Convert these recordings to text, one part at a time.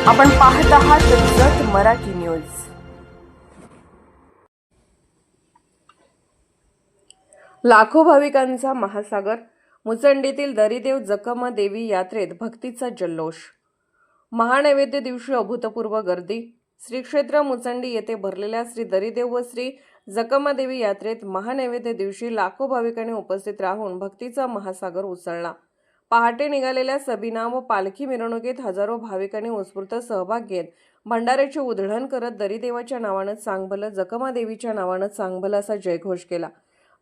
आपण पाहत आहात जत मराठी न्यूज। लाखो भाविकांचा महासागर, मुचंडीतील दरिदेव जकमा देवी यात्रेत भक्तीचा जल्लोष। महानैवेद्य दिवशी अभूतपूर्व गर्दी। श्री क्षेत्र मुचंडी येथे भरलेल्या श्री दरिदेव व श्री जकमा देवी यात्रेत महानैवेद्य दिवशी लाखो भाविकांनी उपस्थित राहून भक्तीचा महासागर उसळला। पहाटे निघालेल्या सबिना व पालखी मिरवणुकीत हजारो भाविकांनी उत्स्फूर्त सहभाग घेत भंडाऱ्याचे उधळण करत दरिदेवाच्या नावानं चांगभलं, जकमा देवीच्या नावानं चांगभलं असा जयघोष केला।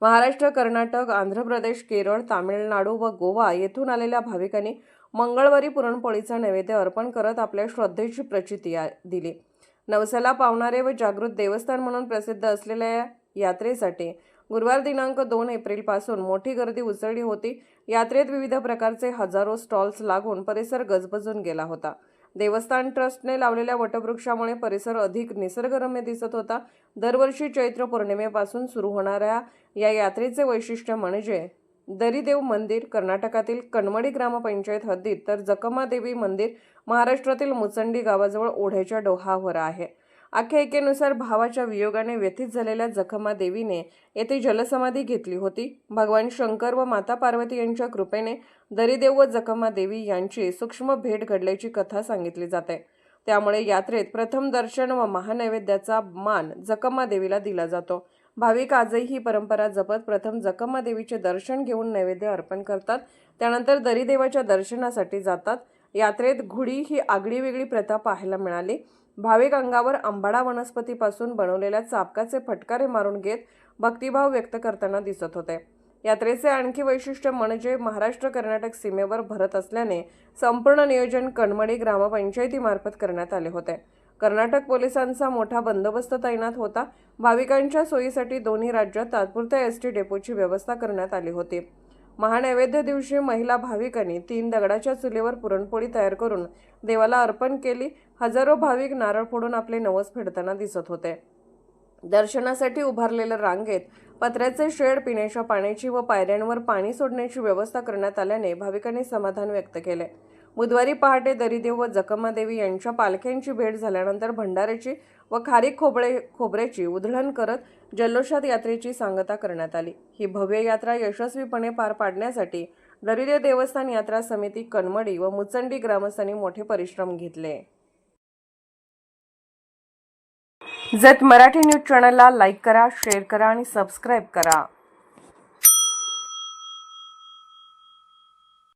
महाराष्ट्र, कर्नाटक, आंध्र प्रदेश, केरळ, तामिळनाडू व गोवा येथून आलेल्या भाविकांनी मंगळवारी पुरणपोळीचा नैवेद्य अर्पण करत आपल्या श्रद्धेची प्रचिती दिली। नवसाला पावणारे व जागृत देवस्थान म्हणून प्रसिद्ध असलेल्या या यात्रेसाठी गुरुवार दिनांक 2 एप्रिलपासून मोठी गर्दी उसळली होती। यात्रेत विविध प्रकारचे हजारो स्टॉल्स लागून परिसर गजबजून गेला होता। देवस्थान ट्रस्टने लावलेल्या वटवृक्षामुळे परिसर अधिक निसर्गरम्य दिसत होता। दरवर्षी चैत्र पौर्णिमेपासून सुरू होणाऱ्या या यात्रेचे वैशिष्ट्य म्हणजे दरिदेव मंदिर कर्नाटकातील कणमडी ग्रामपंचायत हद्दीत तर जकमा देवी मंदिर महाराष्ट्रातील मुचंडी गावाजवळ ओढ्याच्या डोहावर आहे। आख्यायिकेनुसार भावाच्या वियोगाने व्यथित झालेल्या जकमा देवीने येथे जलसमाधी घेतली होती। भगवान शंकर व माता पार्वती यांच्या कृपेने दरिदेव व जकमा देवी यांची सूक्ष्म भेट घडल्याची कथा सांगितली जाते। त्यामुळे यात्रेत प्रथम दर्शन व महानैवेद्याचा मान जकमा देवीला दिला जातो। भाविक आजही ही परंपरा जपत प्रथम जकमा देवीचे दर्शन घेऊन नैवेद्य अर्पण करतात, त्यानंतर दरिदेवाच्या दर्शनासाठी जातात। यात्रेत घुडी ही आगळीवेगळी प्रथा पाहायला मिळाली। भाविक अंगावर आंबाडा वनस्पतीपासून बनवलेल्या चापकाचे फटकारे मारून घेत भक्तिभाव व्यक्त करताना दिसत होते। यात्रेचे आणखी वैशिष्ट्य म्हणजे महाराष्ट्र कर्नाटक सीमेवर भरत असल्याने संपूर्ण नियोजन कणमडी ग्रामपंचायतीमार्फत करण्यात आले होते। कर्नाटक पोलिसांचा मोठा बंदोबस्त तैनात होता। भाविकांच्या सोयीसाठी दोन्ही राज्यात तात्पुरत्या एसटी डेपोची व्यवस्था करण्यात आली होती। महानैवेद्य दिवशी महिला भाविकांनी 3 दगडाच्या चुलीवर पुरणपोळी तयार करून देवाला अर्पण केली। हजारो भाविक नारळ फोडून आपले नवस फेडताना दिसत होते। दर्शनासाठी उभारलेल्या रांगेत पत्र्याचे शेड, पिण्याच्या पाण्याची व पायऱ्यांवर पाणी सोडण्याची व्यवस्था करण्यात आल्याने भाविकांनी समाधान व्यक्त केले। बुधवारी पहाटे दरिदेव व जकमा देवी यांच्या पालख्यांची भेट झाल्यानंतर भंडाऱ्याची व खारीक खोबऱ्याची उधळण करत जल्लोषात यात्रेची सांगता करण्यात आली। ही भव्य यात्रा यशस्वीपणे पार पाडण्यासाठी दरिदेव देवस्थान यात्रा समिती कणमडी व मुचंडी ग्रामस्थांनी मोठे परिश्रम घेतले। जत मराठी न्यूज चॅनलला लाईक करा, शेअर करा आणि सबस्क्राईब करा।